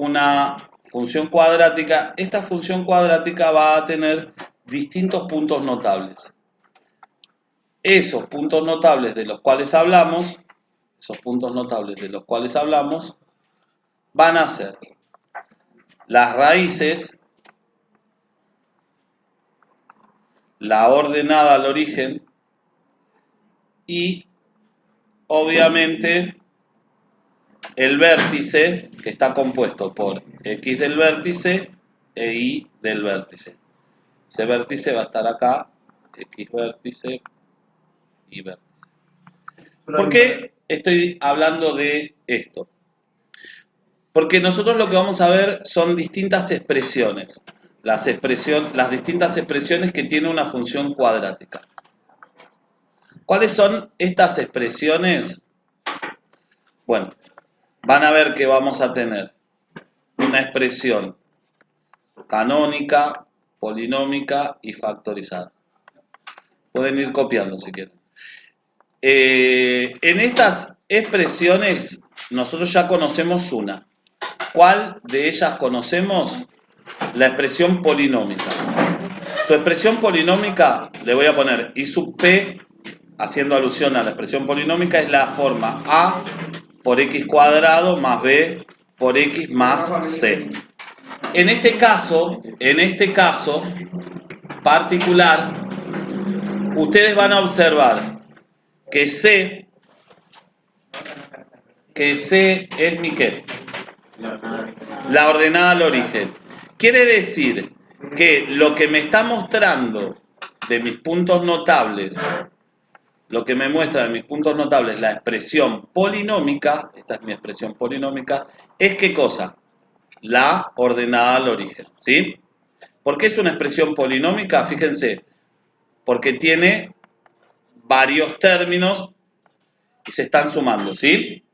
una función cuadrática, esta función cuadrática va a tener distintos puntos notables. Esos puntos notables de los cuales hablamos, van a ser las raíces, la ordenada al origen y obviamente el vértice, que está compuesto por x del vértice e y del vértice. Ese vértice va a estar acá, x vértice, y vértice. ¿Por qué estoy hablando de esto? Porque nosotros lo que vamos a ver son distintas expresiones. Las distintas expresiones que tiene una función cuadrática. ¿Cuáles son estas expresiones? Bueno, van a ver que vamos a tener una expresión canónica, polinómica y factorizada. Pueden ir copiando si quieren. En estas expresiones nosotros ya conocemos una. ¿Cuál de ellas conocemos? La expresión polinómica. Su expresión polinómica, le voy a poner I sub p, haciendo alusión a la expresión polinómica, es la forma a por x cuadrado más b por x más c. En este caso particular, ustedes van a observar que C es mi ¿qué? La ordenada al origen. Quiere decir que lo que me está mostrando de mis puntos notables, la expresión polinómica, esta es mi expresión polinómica, es ¿qué cosa? La ordenada al origen, ¿sí? ¿Por qué es una expresión polinómica? Fíjense, porque tiene varios términos y se están sumando, ¿sí?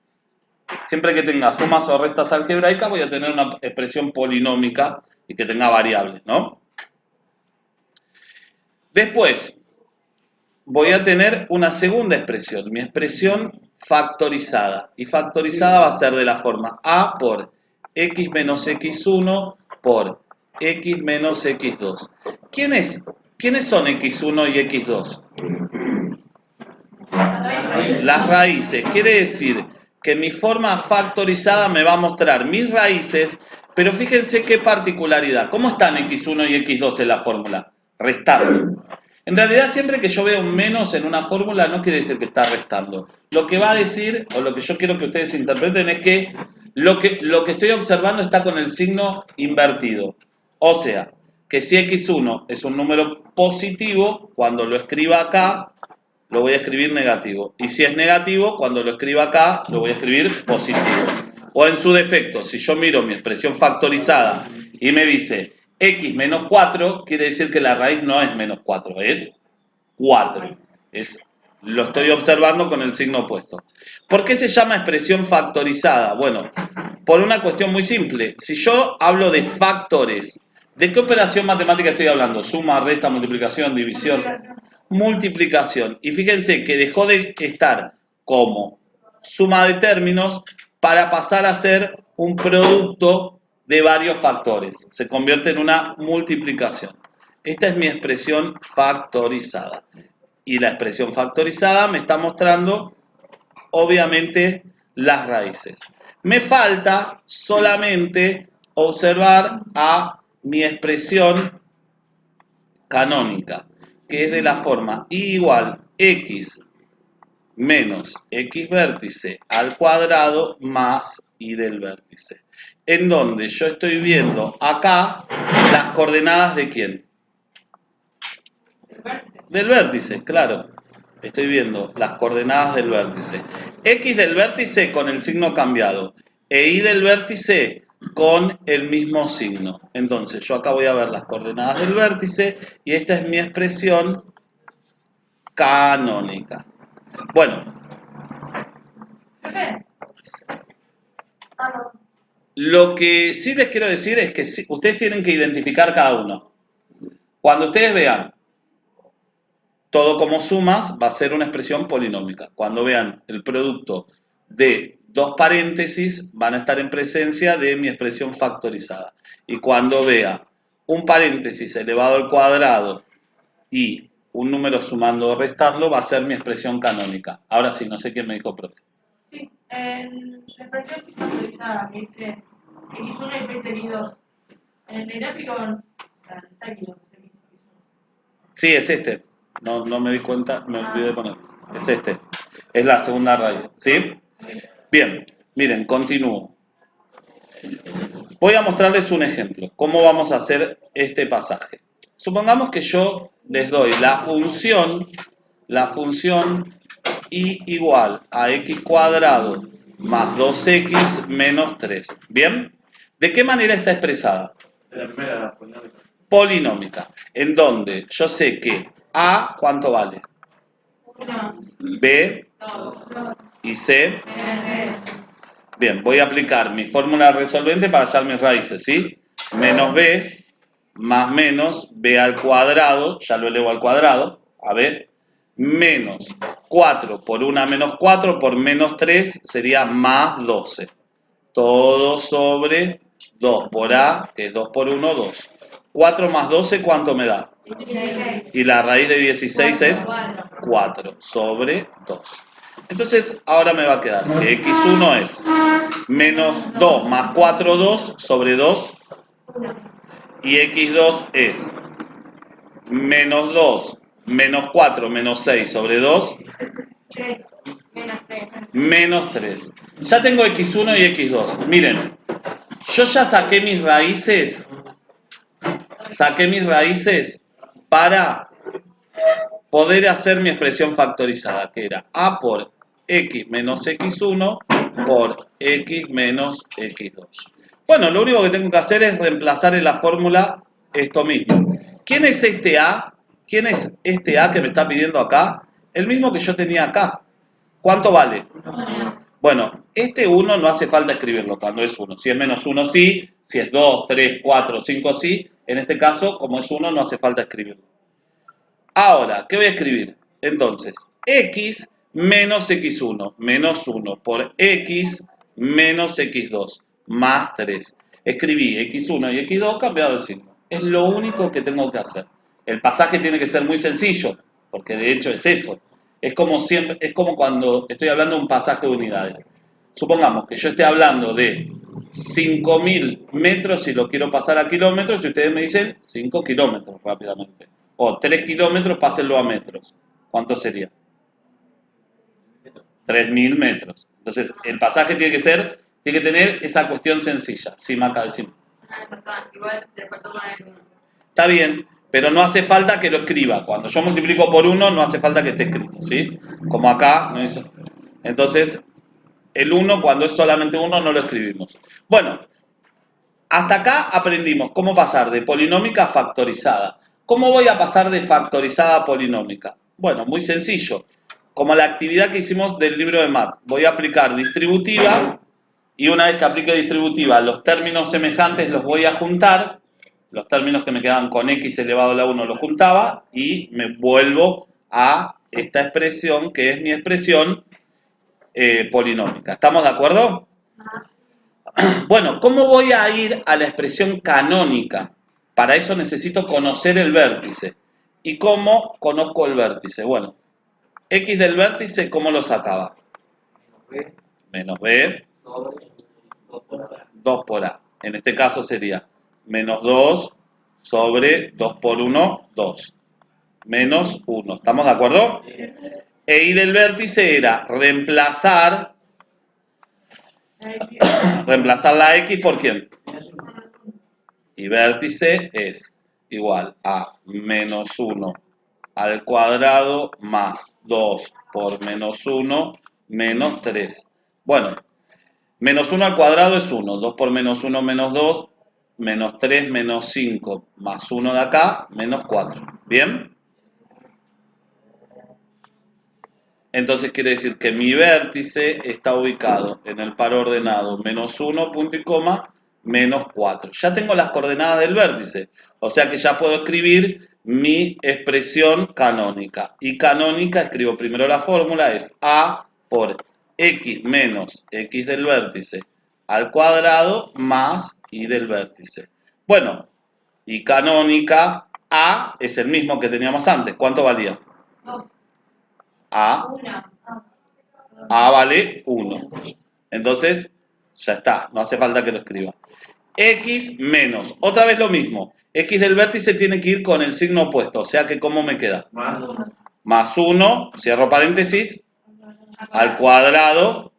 Siempre que tenga sumas o restas algebraicas voy a tener una expresión polinómica y que tenga variables, ¿no? Después voy a tener una segunda expresión, mi expresión factorizada. Y factorizada va a ser de la forma a por x menos x1 por x menos x2. ¿Quiénes son x1 y x2? Las raíces. Quiere decir que mi forma factorizada me va a mostrar mis raíces, pero fíjense qué particularidad. ¿Cómo están x1 y x2 en la fórmula? Restando. En realidad, siempre que yo vea un menos en una fórmula, no quiere decir que está restando. Lo que va a decir, o lo que yo quiero que ustedes interpreten, es que lo que estoy observando está con el signo invertido. O sea, que si x1 es un número positivo, cuando lo escriba acá, lo voy a escribir negativo. Y si es negativo, cuando lo escriba acá, lo voy a escribir positivo. O en su defecto, si yo miro mi expresión factorizada y me dice x menos 4, quiere decir que la raíz no es menos 4, es 4. Lo estoy observando con el signo opuesto. ¿Por qué se llama expresión factorizada? Bueno, por una cuestión muy simple. Si yo hablo de factores, ¿de qué operación matemática estoy hablando? Suma, resta, multiplicación, división. Multiplicación. Y fíjense que dejó de estar como suma de términos para pasar a ser un producto de varios factores. Se convierte en una multiplicación. Esta es mi expresión factorizada. Y la expresión factorizada me está mostrando, obviamente, las raíces. Me falta solamente observar a mi expresión canónica, que es de la forma y igual x menos x vértice al cuadrado más y del vértice. En donde yo estoy viendo acá las coordenadas de ¿quién? Del vértice, claro. Estoy viendo las coordenadas del vértice. X del vértice con el signo cambiado. E Y del vértice con el mismo signo. Entonces, yo acá voy a ver las coordenadas del vértice y esta es mi expresión canónica. Bueno. Lo que sí les quiero decir es que ustedes tienen que identificar cada uno. Cuando ustedes vean todo como sumas, va a ser una expresión polinómica. Cuando vean el producto de dos paréntesis van a estar en presencia de mi expresión factorizada. Y cuando vea un paréntesis elevado al cuadrado y un número sumando o restarlo, va a ser mi expresión canónica. Ahora sí, no sé quién me dijo, profe. Sí, en la expresión factorizada que dice x1 y x2, en el gráfico está x2, x1. Sí, es este. No me di cuenta, me olvidé de poner. Es este. Es la segunda raíz. ¿Sí? Bien, miren, continúo. Voy a mostrarles un ejemplo. ¿Cómo vamos a hacer este pasaje? Supongamos que yo les doy la función y igual a x cuadrado más 2x menos 3. ¿Bien? ¿De qué manera está expresada? De la primera polinómica. Polinómica. En donde yo sé que a, ¿cuánto vale? 1, B 2, y C. 3. Bien, voy a aplicar mi fórmula resolvente para hallar mis raíces, ¿sí? Menos B más menos B al cuadrado, ya lo elevo al cuadrado, a ver, menos 4 por 1 menos 4 por menos 3 sería más 12. Todo sobre 2 por A, que es 2 por 1, 2. 4 más 12, ¿cuánto me da? 16. Y la raíz de 16 es 4 sobre 2. Entonces, ahora me va a quedar que x1 es menos 2 más 4, 2 sobre 2. Y x2 es menos 2 menos 4 menos 6 sobre 2 3, menos 3. menos 3. Ya tengo x1 y x2. Miren, yo ya saqué mis raíces. Saqué mis raíces para poder hacer mi expresión factorizada, que era a por x menos x1 por x menos x2. Bueno, lo único que tengo que hacer es reemplazar en la fórmula esto mismo. ¿Quién es este a? ¿Quién es este a que me está pidiendo acá? El mismo que yo tenía acá. ¿Cuánto vale? 1. Bueno, este 1 no hace falta escribirlo cuando es 1. Si es menos 1 sí, si es 2, 3, 4, 5 sí. En este caso, como es 1, no hace falta escribirlo. Ahora, ¿qué voy a escribir? Entonces, x menos x1, menos 1 por x menos x2, más 3. Escribí x1 y x2 cambiado de signo. Es lo único que tengo que hacer. El pasaje tiene que ser muy sencillo, porque de hecho es eso. Es como siempre, es como cuando estoy hablando de un pasaje de unidades. Supongamos que yo esté hablando de 5.000 metros y lo quiero pasar a kilómetros y ustedes me dicen 5 kilómetros rápidamente. O 3 kilómetros, pásenlo a metros. ¿Cuánto sería? 3.000 metros. Entonces, el pasaje tiene que tener esa cuestión sencilla. Sí, Maca, decimos. Igual le faltó poner 1. Está bien, pero no hace falta que lo escriba. Cuando yo multiplico por 1, no hace falta que esté escrito, ¿sí? Como acá, no hizo. Entonces, el 1, cuando es solamente 1, no lo escribimos. Bueno, hasta acá aprendimos cómo pasar de polinómica a factorizada. ¿Cómo voy a pasar de factorizada a polinómica? Bueno, muy sencillo. Como la actividad que hicimos del libro de Math. Voy a aplicar distributiva y una vez que aplique distributiva, los términos semejantes los voy a juntar. Los términos que me quedaban con x elevado a la 1 los juntaba y me vuelvo a esta expresión que es mi expresión polinómica. ¿Estamos de acuerdo? Bueno, ¿cómo voy a ir a la expresión canónica? Para eso necesito conocer el vértice. ¿Y cómo conozco el vértice? Bueno, x del vértice, ¿cómo lo sacaba? Menos b, 2 por a. En este caso sería menos 2 sobre 2 por 1, 2. Menos 1. ¿Estamos de acuerdo? E y del vértice era reemplazar la x por quién. Y vértice es igual a menos 1 al cuadrado más 2 por menos 1 menos 3. Bueno, menos 1 al cuadrado es 1, 2 por menos 1 menos 2, menos 3 menos 5 más 1 de acá, menos 4. ¿Bien? Entonces quiere decir que mi vértice está ubicado en el par ordenado menos 1, punto y coma, menos 4. Ya tengo las coordenadas del vértice, o sea que ya puedo escribir mi expresión canónica. Y canónica, escribo primero la fórmula, es a por x menos x del vértice al cuadrado más y del vértice. Bueno, y canónica A es el mismo que teníamos antes. ¿Cuánto valía? 2. A, 1. A vale 1. Entonces, ya está, no hace falta que lo escriba. X menos, otra vez lo mismo. X del vértice tiene que ir con el signo opuesto, o sea que ¿cómo me queda? Más 1, cierro paréntesis, al cuadrado,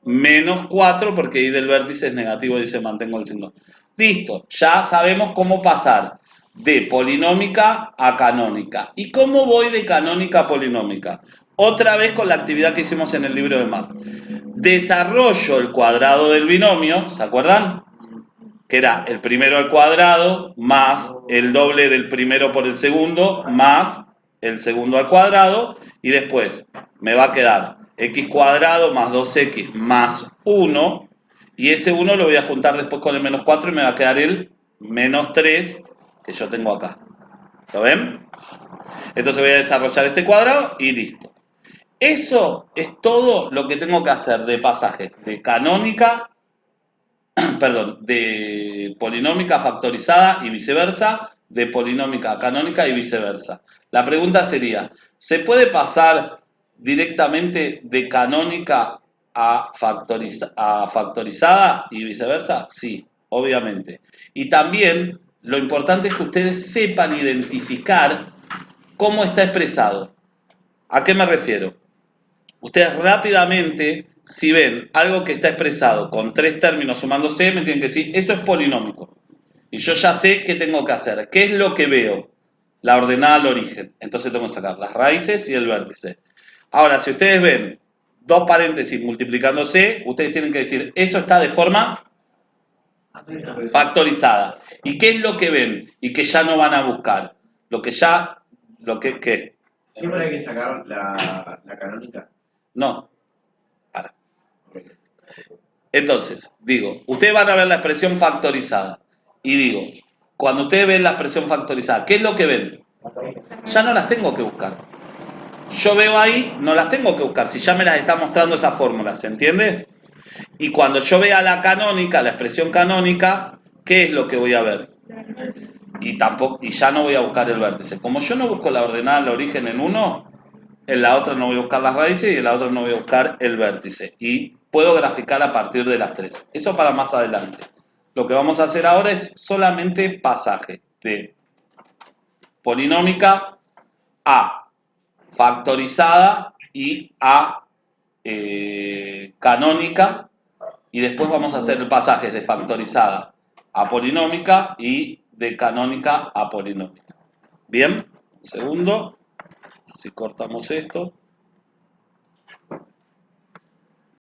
menos 4, porque y del vértice es negativo, dice mantengo el signo. Listo, ya sabemos cómo pasar de polinómica a canónica. ¿Y cómo voy de canónica a polinómica? Otra vez con la actividad que hicimos en el libro de Math. Desarrollo el cuadrado del binomio, ¿se acuerdan? Que era el primero al cuadrado más el doble del primero por el segundo más el segundo al cuadrado, y después me va a quedar x cuadrado más 2x más 1, y ese 1 lo voy a juntar después con el menos 4 y me va a quedar el menos 3 que yo tengo acá. ¿Lo ven? Entonces voy a desarrollar este cuadrado y listo. Eso es todo lo que tengo que hacer de pasajes de canónica, perdón, de polinómica factorizada y viceversa, de polinómica canónica y viceversa. La pregunta sería, ¿se puede pasar directamente de canónica a factorizada y viceversa? Sí, obviamente. Y también lo importante es que ustedes sepan identificar cómo está expresado. ¿A qué me refiero? Ustedes rápidamente, si ven algo que está expresado con 3 términos sumándose, me tienen que decir, eso es polinómico. Y yo ya sé qué tengo que hacer. ¿Qué es lo que veo? La ordenada al origen. Entonces tengo que sacar las raíces y el vértice. Ahora, si ustedes ven 2 paréntesis multiplicándose, ustedes tienen que decir, eso está de forma factorizada. ¿Y qué es lo que ven? Y que ya no van a buscar. ¿Qué? Siempre hay que sacar la canónica. No. Ahora. Entonces, digo, ustedes van a ver la expresión factorizada. Y digo, cuando ustedes ven la expresión factorizada, ¿qué es lo que ven? Ya no las tengo que buscar. Yo veo ahí, no las tengo que buscar, si ya me las está mostrando esa fórmula, ¿se entiende? Y cuando yo vea la canónica, la expresión canónica, ¿qué es lo que voy a ver? Y ya no voy a buscar el vértice. Como yo no busco la ordenada al origen en uno, en la otra no voy a buscar las raíces y en la otra no voy a buscar el vértice. Y puedo graficar a partir de las 3. Eso para más adelante. Lo que vamos a hacer ahora es solamente pasaje de polinómica a factorizada y a canónica, y después vamos a hacer pasajes de factorizada a polinómica y de canónica a polinómica. Bien, segundo, así cortamos esto.